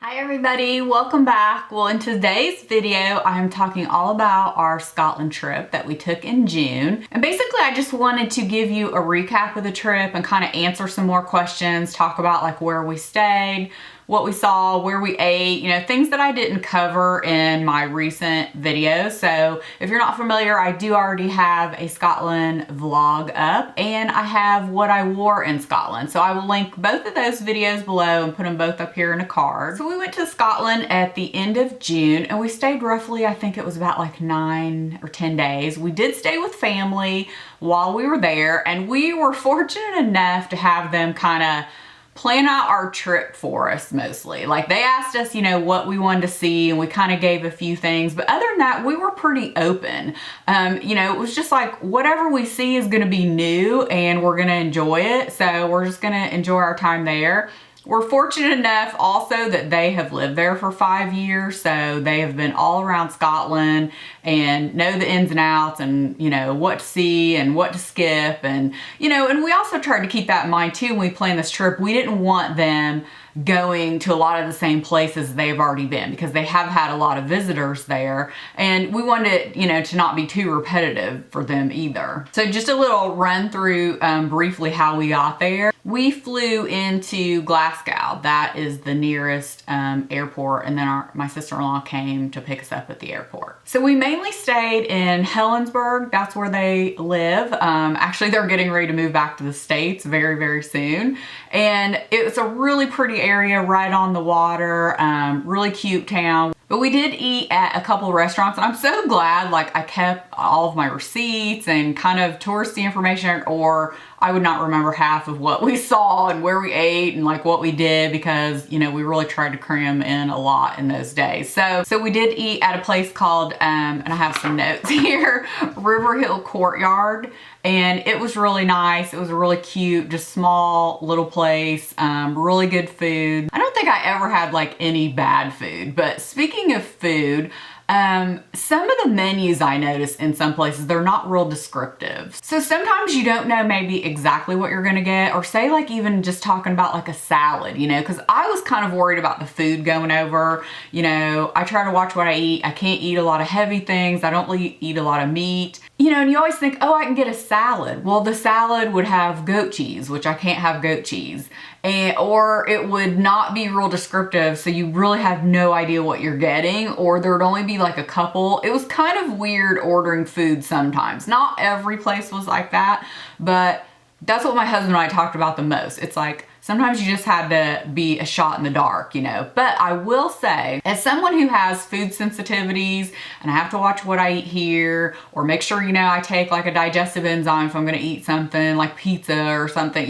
Hi everybody, welcome back. Well, in today's video, I'm talking all about our Scotland trip that we took in June. And basically, I just wanted to give you a recap of the trip and kind of answer some more questions, talk about like where we stayed, what we saw, where we ate, things that I didn't cover in my recent videos. So if you're not familiar, I do already have a Scotland vlog up and I have what I wore in Scotland. So I will link both of those videos below and put them both up here in a card. So we went to Scotland at the end of June and we stayed roughly, I think it was about like 9 or 10 days. We did stay with family while we were there and we were fortunate enough to have them kind of plan out our trip for us mostly. Like they asked us, what we wanted to see and we kind of gave a few things, but other than that, we were pretty open. It was just like whatever we see is going to be new and we're going to enjoy it. So we're just going to enjoy our time there. We're fortunate enough also that they have lived there for 5 years, so they have been all around Scotland and know the ins and outs and, what to see and what to skip. And we also tried to keep that in mind too when we planned this trip. We didn't want them going to a lot of the same places they've already been because they have had a lot of visitors there and we wanted it, to not be too repetitive for them either. So just a little run through briefly how we got there. We flew into Glasgow. That is the nearest airport, and then my sister-in-law came to pick us up at the airport. So we mainly stayed in Helensburgh. That's where they live. Actually, they're getting ready to move back to the States very, very soon. And it's a really pretty area right on the water, really cute town. But we did eat at a couple of restaurants and I'm so glad I kept all of my receipts and kind of touristy information, or I would not remember half of what we saw and where we ate and what we did because, we really tried to cram in a lot in those days. So we did eat at a place called, and I have some notes here, Riverhill Courtyard. And it was really nice. It was a really cute, just small little place, really good food. I don't think I ever had any bad food, but speaking of food, some of the menus I noticed in some places, they're not real descriptive. So sometimes you don't know maybe exactly what you're gonna get, or say even just talking about a salad, because I was kind of worried about the food going over. I try to watch what I eat. I can't eat a lot of heavy things. I don't really eat a lot of meat. And you always think, oh, I can get a salad. Well, the salad would have goat cheese, which I can't have goat cheese. Or it would not be real descriptive, so you really have no idea what you're getting, or there would only be a couple. It was kind of weird ordering food sometimes. Not every place was like that, but that's what my husband and I talked about the most. It's sometimes you just had to be a shot in the dark, But I will say, as someone who has food sensitivities and I have to watch what I eat here, or make sure, I take a digestive enzyme if I'm gonna eat something like pizza or something,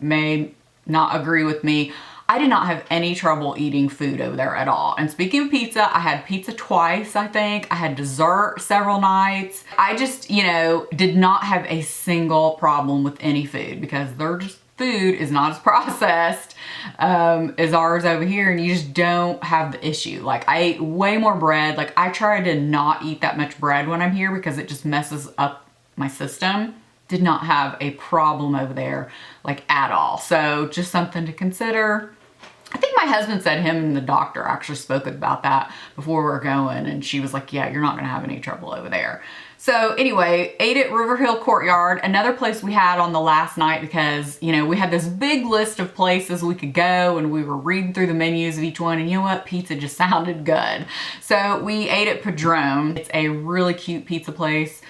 may not agree with me. I did not have any trouble eating food over there at all. And speaking of pizza, I had pizza twice, I think. I had dessert several nights. I just, did not have a single problem with any food because their food is not as processed as ours over here, and you just don't have the issue. I ate way more bread. I try to not eat that much bread when I'm here because it just messes up my system. Did not have a problem over there at all. So just something to consider. I think my husband said him and the doctor actually spoke about that before we were going, and she was like, yeah, you're not gonna have any trouble over there. So anyway, ate at Riverhill Courtyard, another place we had on the last night because, we had this big list of places we could go and we were reading through the menus of each one, and you know what? Pizza just sounded good. So we ate at Padrone. It's a really cute pizza place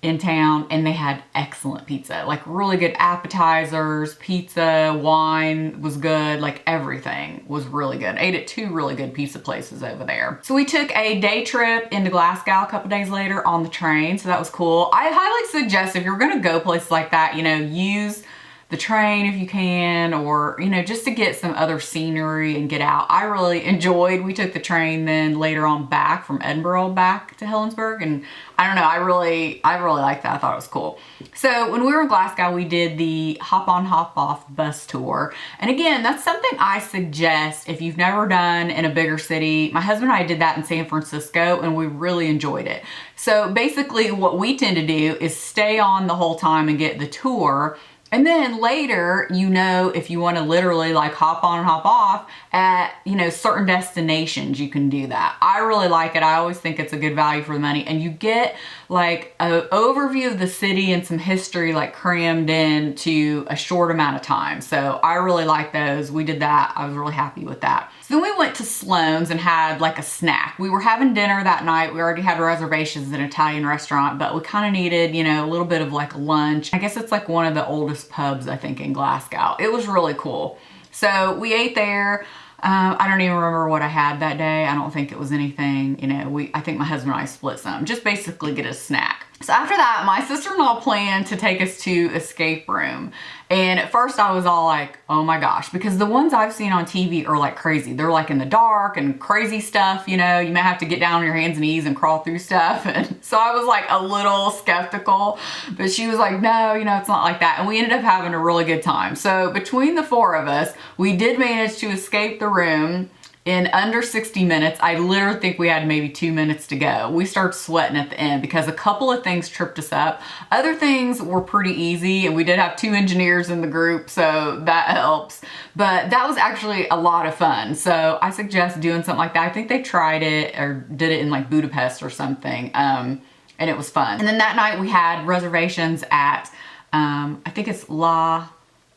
in town, and they had excellent pizza, really good appetizers, pizza, wine was good, everything was really good. Ate at 2 really good pizza places over there. So we took a day trip into Glasgow a couple days later on the train, so that was cool. I highly suggest if you're gonna go places like that, use the train if you can, or just to get some other scenery and get out. I really enjoyed. We took the train then later on back from Edinburgh back to Helensburgh, and I don't know, I really liked that. I thought it was cool. So when we were in Glasgow, we did the hop on hop off bus tour, and again, that's something I suggest if you've never done in a bigger city. My husband and I did that in San Francisco and we really enjoyed it. So basically what we tend to do is stay on the whole time and get the tour, And then later, you know, if you want to literally like hop on and hop off at, you know, certain destinations, you can do that. I really like it. I always think it's a good value for the money, and you get like an overview of the city and some history like crammed into a short amount of time. So I really like those. We did that. I was really happy with that. So then we went to Sloan's and had like a snack. We were having dinner that night. We already had reservations at an Italian restaurant, but we kind of needed, you know, a little bit of like lunch. I guess it's like one of the oldest pubs, I think, in Glasgow. It was really cool. So we ate there. I don't even remember what I had that day. I don't think it was anything, you know, I think my husband and I split some, just basically get a snack. So after that, my sister-in-law planned to take us to escape room. And at first I was all like, oh my gosh, because the ones I've seen on TV are like crazy. They're like in the dark and crazy stuff, you know, you may have to get down on your hands and knees and crawl through stuff. And so I was like a little skeptical, but she was like, no, you know, it's not like that. And we ended up having a really good time. So between the four of us, we did manage to escape the room in under 60 minutes. I literally think we had maybe 2 minutes to go. We started sweating at the end because a couple of things tripped us up. Other things were pretty easy, and we did have 2 engineers in the group, so that helps. But that was actually a lot of fun. So I suggest doing something like that. I think they tried it or did it in like Budapest or something. And it was fun. And then that night we had reservations at, I think it's La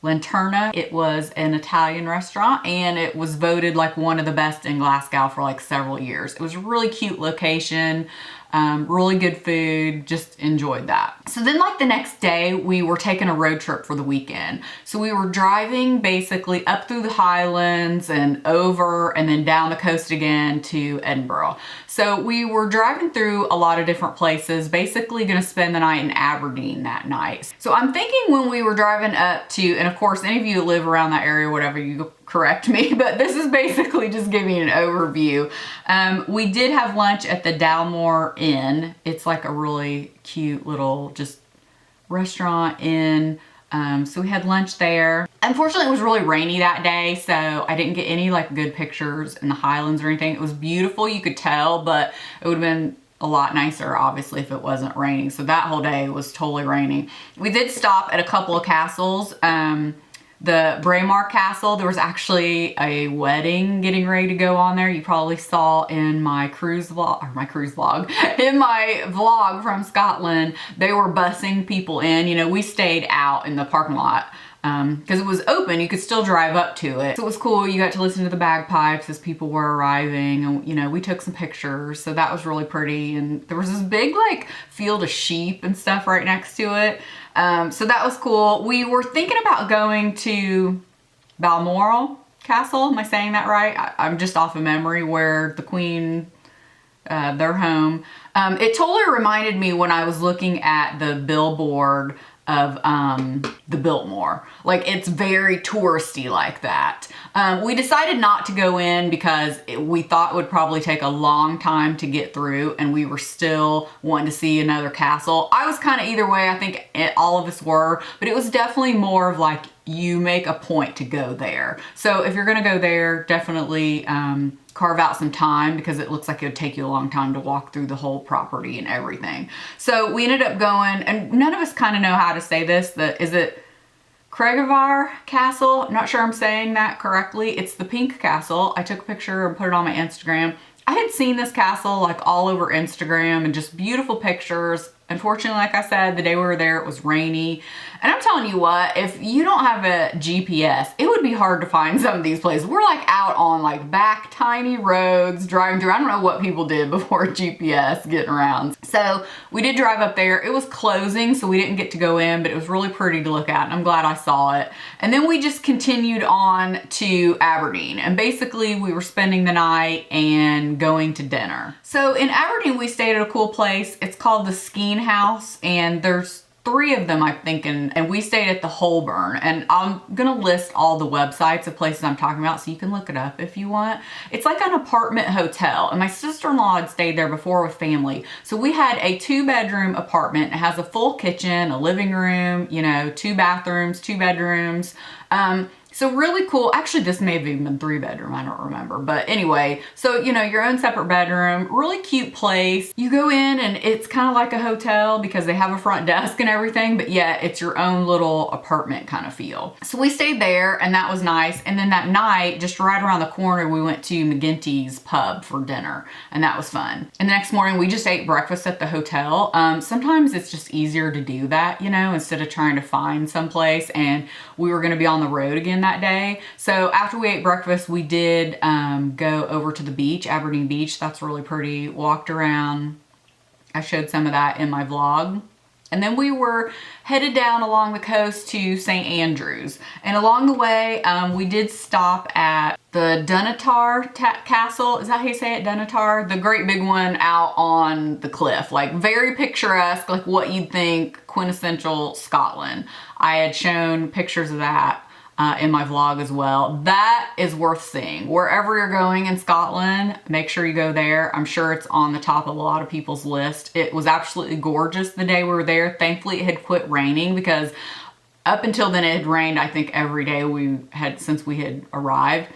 Lanterna. It was an Italian restaurant, and it was voted like one of the best in Glasgow for like several years. It was a really cute location, really good food, just enjoyed that. So then like the next day we were taking a road trip for the weekend. So we were driving basically up through the Highlands and over and then down the coast again to Edinburgh. So we were driving through a lot of different places, basically gonna spend the night in Aberdeen that night. So I'm thinking when we were driving up to, and of course any of you that live around that area, whatever, you correct me, but this is basically just giving an overview. We did have lunch at the Dalmore Inn. It's like a really cute little just restaurant inn. So we had lunch there. Unfortunately, it was really rainy that day, so I didn't get any like good pictures in the Highlands or anything. It was beautiful, you could tell, but it would have been a lot nicer, obviously, if it wasn't raining. So that whole day was totally raining. We did stop at a couple of castles. The Braemar Castle, there was actually a wedding getting ready to go on there. You probably saw in my cruise vlog, in my vlog from Scotland, they were bussing people in. You know, we stayed out in the parking lot because it was open. You could still drive up to it. So it was cool. You got to listen to the bagpipes as people were arriving, and you know, we took some pictures. So that was really pretty. And there was this big like field of sheep and stuff right next to it. So that was cool. We were thinking about going to Balmoral Castle. Am I saying that right? I'm just off of memory, where the Queen, their home. It totally reminded me when I was looking at the billboard of the Biltmore. Like, it's very touristy like that. We decided not to go in because we thought it would probably take a long time to get through, and we were still wanting to see another castle. I was kind of either way. I think all of us were, but it was definitely more of like, you make a point to go there. So if you're gonna go there, definitely carve out some time, because it looks like it would take you a long time to walk through the whole property and everything. So we ended up going, and none of us kind of know how to say this. Is it Craigavar Castle? I'm not sure I'm saying that correctly. It's the pink castle. I took a picture and put it on my Instagram. I had seen this castle like all over Instagram and just beautiful pictures. Unfortunately, like I said, the day we were there, it was rainy. And I'm telling you what, if you don't have a GPS, it would be hard to find some of these places. We're like out on like back tiny roads driving through. I don't know what people did before GPS getting around. So we did drive up there. It was closing, so we didn't get to go in, but it was really pretty to look at, and I'm glad I saw it. And then we just continued on to Aberdeen, and basically we were spending the night and going to dinner. So in Aberdeen, we stayed at a cool place. It's called the Skene House, and there's 3 of them, I'm thinking, and we stayed at the Holborn. And I'm gonna list all the websites of places I'm talking about so you can look it up if you want. It's like an apartment hotel, and my sister-in-law had stayed there before with family. So we had a 2-bedroom apartment. It has a full kitchen, a living room, you know, 2 bathrooms, 2 bedrooms. So really cool. Actually, this may have even been 3-bedroom. I don't remember. But anyway, so, you know, your own separate bedroom, really cute place. You go in and it's kind of like a hotel because they have a front desk and everything, but yet it's your own little apartment kind of feel. So we stayed there and that was nice. And then that night, just right around the corner, we went to McGinty's pub for dinner and that was fun. And the next morning we just ate breakfast at the hotel. Sometimes it's just easier to do that, you know, instead of trying to find someplace, and we were going to be on the road again that day. So after we ate breakfast, we did go over to the beach, Aberdeen Beach. That's really pretty. Walked around. I showed some of that in my vlog. And then we were headed down along the coast to St. Andrews. And along the way, we did stop at the Dunatar Castle. Is that how you say it? Dunatar? The great big one out on the cliff. Like very picturesque, like what you'd think quintessential Scotland. I had shown pictures of that in my vlog as well. That is worth seeing. Wherever you're going in Scotland, make sure you go there. I'm sure it's on the top of a lot of people's list. It was absolutely gorgeous the day we were there. Thankfully, it had quit raining because up until then it had rained, I think, every day since we had arrived.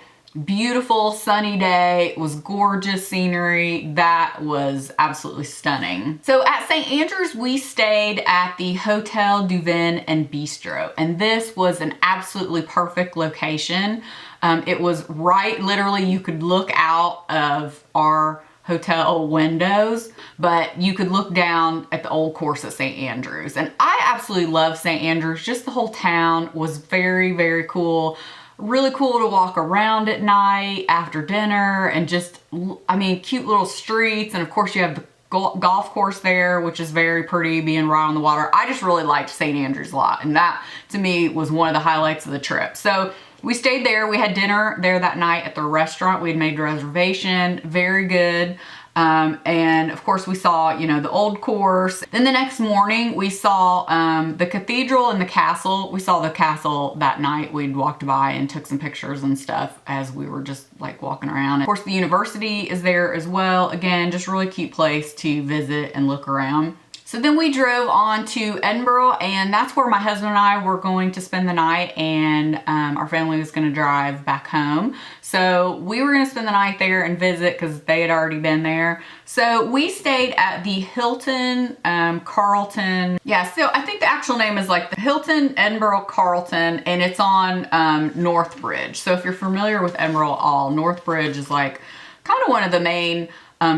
Beautiful sunny day. It was gorgeous scenery. That was absolutely stunning. So at St. Andrews, we stayed at the Hotel du Vin and Bistro, and this was an absolutely perfect location. It was right, literally, you could look out of our hotel windows, but you could look down at the old course at St. Andrews. And I absolutely love St. Andrews. Just the whole town was very, very cool. Really cool to walk around at night after dinner, and just, I mean, cute little streets. And of course you have the golf course there, which is very pretty, being right on the water. I just really liked St. Andrews a lot, and that to me was one of the highlights of the trip. So we stayed there. We had dinner there that night at the restaurant. We had made a reservation. Very good. And of course we saw, you know, the old course. Then the next morning we saw the cathedral and the castle. We saw the castle that night. We'd walked by and took some pictures and stuff as we were just like walking around. Of course, the university is there as well. Again, just really cute place to visit and look around. So then we drove on to Edinburgh, and that's where my husband and I were going to spend the night, and our family was going to drive back home. So we were going to spend the night there and visit because they had already been there. So we stayed at the Hilton Carlton. Yeah, so I think the actual name is like the Hilton Edinburgh Carlton, and it's on North Bridge. So if you're familiar with Edinburgh at all, North Bridge is like kind of one of the main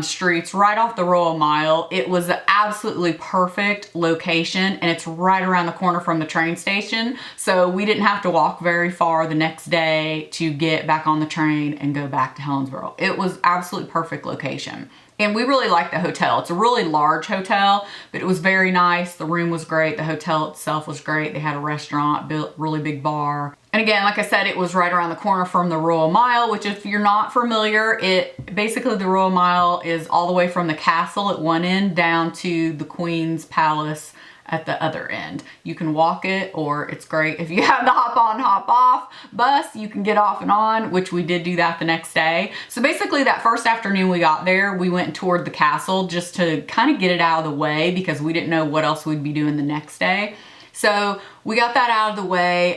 streets right off the Royal Mile. It was an absolutely perfect location, and it's right around the corner from the train station. So we didn't have to walk very far the next day to get back on the train and go back to Helensburgh. It was absolutely perfect location. And we really liked the hotel. It's a really large hotel, but it was very nice. The room was great. The hotel itself was great. They had a restaurant, built really big bar. And again, like I said, it was right around the corner from the Royal Mile, which if you're not familiar, basically the Royal Mile is all the way from the castle at one end down to the Queen's Palace at the other end. You can walk it, or it's great if you have the hop on, hop off bus, you can get off and on, which we did do that the next day. So basically that first afternoon we got there, we went and toured the castle just to kind of get it out of the way because we didn't know what else we'd be doing the next day. So we got that out of the way.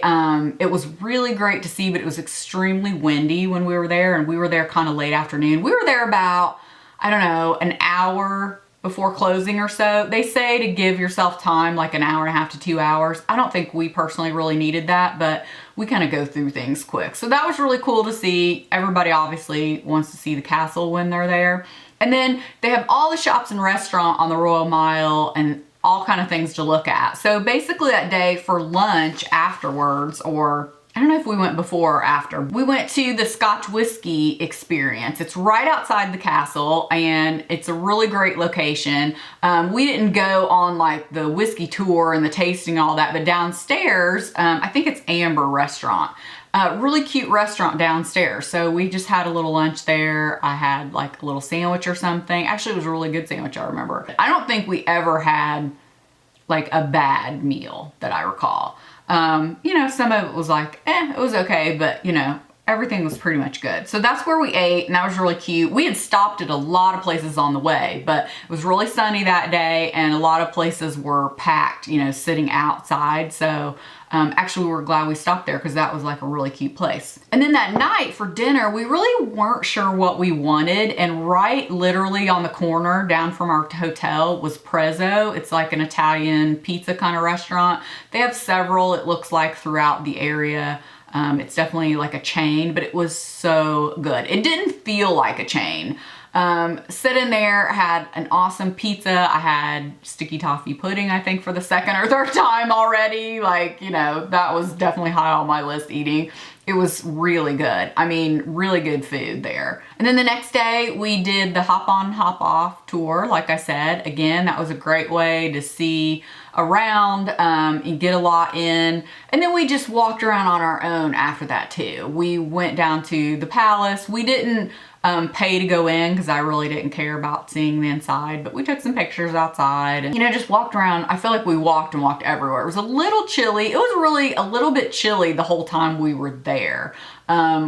It was really great to see, but it was extremely windy when we were there, and we were there kind of late afternoon. We were there about, I don't know, an hour before closing or so. They say to give yourself time, like an hour and a half to 2 hours. I don't think we personally really needed that, but we kind of go through things quick. So that was really cool to see. Everybody obviously wants to see the castle when they're there. And then they have all the shops and restaurant on the Royal Mile and all kind of things to look at. So basically that day for lunch afterwards, or I don't know if we went before or after, we went to the Scotch whiskey experience. It's right outside the castle, and it's a really great location. We didn't go on like the whiskey tour and the tasting and all that, but downstairs, I think it's Amber Restaurant. Really cute restaurant downstairs. So we just had a little lunch there. I had like a little sandwich or something. Actually, it was a really good sandwich, I remember. I don't think we ever had like a bad meal that I recall. You know, some of it was like, it was okay, but you know, everything was pretty much good. So that's where we ate, and that was really cute. We had stopped at a lot of places on the way, but it was really sunny that day, and a lot of places were packed, you know, sitting outside. So Actually, we're glad we stopped there because that was like a really cute place. And then that night for dinner, we really weren't sure what we wanted. And right literally on the corner down from our hotel was Prezzo. It's like an Italian pizza kind of restaurant. They have several, it looks like, throughout the area. It's definitely like a chain, but it was so good. It didn't feel like a chain. Sitting there, had an awesome pizza. I had sticky toffee pudding, I think, for the second or third time already. Like, you know, that was definitely high on my list eating. It was really good. I mean, really good food there. And then the next day we did the hop on, hop off tour. Like I said, again, that was a great way to see around and get a lot in. And then we just walked around on our own after that too. We went down to the palace. We didn't pay to go in because I really didn't care about seeing the inside, but we took some pictures outside and, you know, just walked around. I feel like we walked and walked everywhere. It was a little chilly. It was really a little bit chilly the whole time we were there.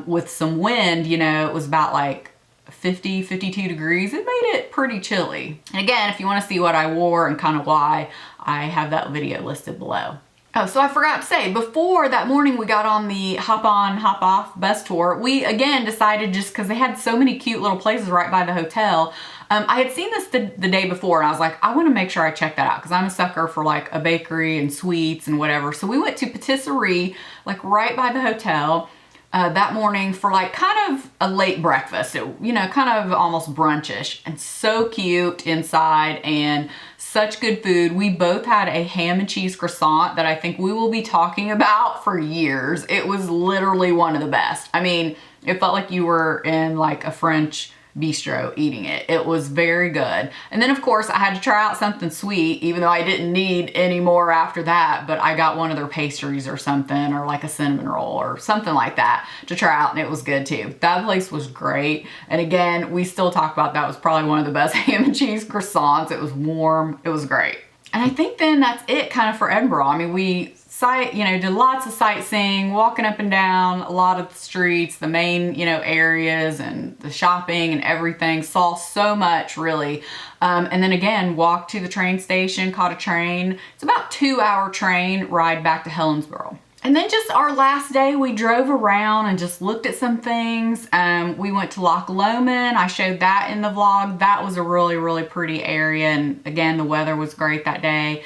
With some wind, you know, it was about like 50, 52 degrees. It made it pretty chilly. And again, if you want to see what I wore and kind of why, I have that video listed below. Oh, so I forgot to say, before that morning we got on the hop on, hop off bus tour, we again decided, just because they had so many cute little places right by the hotel. I had seen this the day before and I was like, I want to make sure I check that out because I'm a sucker for like a bakery and sweets and whatever. So we went to Patisserie, like right by the hotel. That morning for like kind of a late breakfast, you know, kind of almost brunchish, and so cute inside and such good food. We both had a ham and cheese croissant that I think we will be talking about for years. It was literally one of the best. I mean, it felt like you were in like a French bistro eating it. It was very good. And then of course I had to try out something sweet, even though I didn't need any more after that, but I got one of their pastries or something, or like a cinnamon roll or something like that to try out, and it was good too. That place was great. And again, we still talk about that was probably one of the best ham and cheese croissants. It was warm. It was great. And I think then that's it kind of for Edinburgh. I mean, we did lots of sightseeing, walking up and down a lot of the streets, the main, you know, areas, and the shopping and everything. Saw so much really. And then again, walked to the train station, caught a train. It's about a 2-hour train ride back to Helensburgh. And then just our last day, we drove around and just looked at some things. We went to Loch Lomond. I showed that in the vlog. That was a really, really pretty area. And again, the weather was great that day.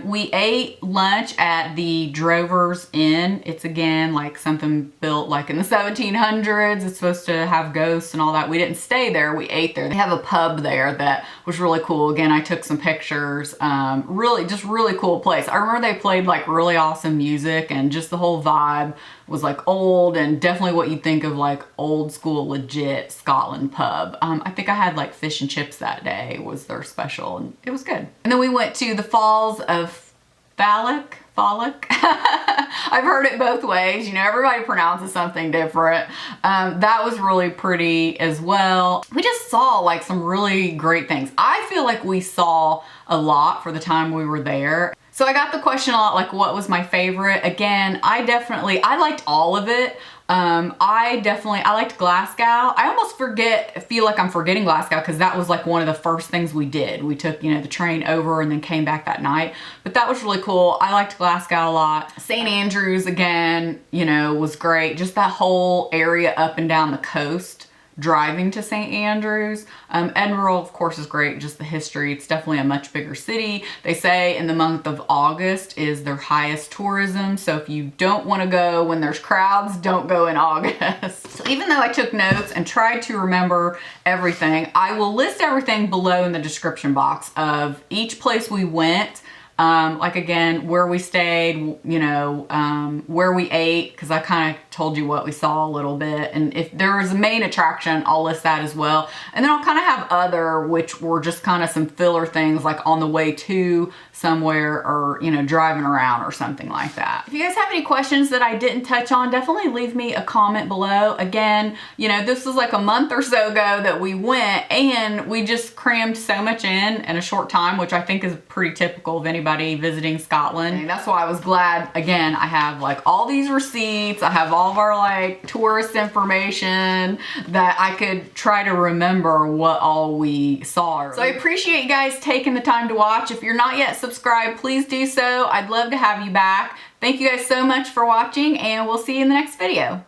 We ate lunch at the Drover's Inn. It's again like something built like in the 1700s. It's supposed to have ghosts and all that. We didn't stay there. We ate there. They have a pub there that was really cool. Again, I took some pictures. Really cool place. I remember they played like really awesome music, and just the whole vibe was like old, and definitely what you'd think of like old school legit Scotland pub. I think I had like fish and chips that day was their special, and it was good. And then we went to the Falls of Falloch. I've heard it both ways. You know, everybody pronounces something different. That was really pretty as well. We just saw like some really great things. I feel like we saw a lot for the time we were there. So I got the question a lot, like what was my favorite? Again, I liked all of it. I liked Glasgow. I almost feel like I'm forgetting Glasgow because that was like one of the first things we did. We took, you know, the train over and then came back that night. But that was really cool. I liked Glasgow a lot. St. Andrews, again, you know, was great. Just that whole area up and down the coast. Driving to St. Andrews. Edinburgh, of course, is great. Just the history. It's definitely a much bigger city. They say in the month of August is their highest tourism. So if you don't want to go when there's crowds, don't go in August. So even though I took notes and tried to remember everything, I will list everything below in the description box of each place we went. Like again, where we stayed, you know, where we ate, because I kind of told you what we saw a little bit. And if there is a main attraction, I'll list that as well. And then I'll kind of have other, which were just kind of some filler things like on the way to somewhere, or, you know, driving around or something like that. If you guys have any questions that I didn't touch on, definitely leave me a comment below. Again, you know, this was like a month or so ago that we went, and we just crammed so much in a short time, which I think is pretty typical of anybody visiting Scotland. And that's why I was glad, again, I have like all these receipts, I have all all of our like tourist information that I could try to remember what all we saw. So I appreciate you guys taking the time to watch. If you're not yet subscribed, please do so. I'd love to have you back. Thank you guys so much for watching, and we'll see you in the next video.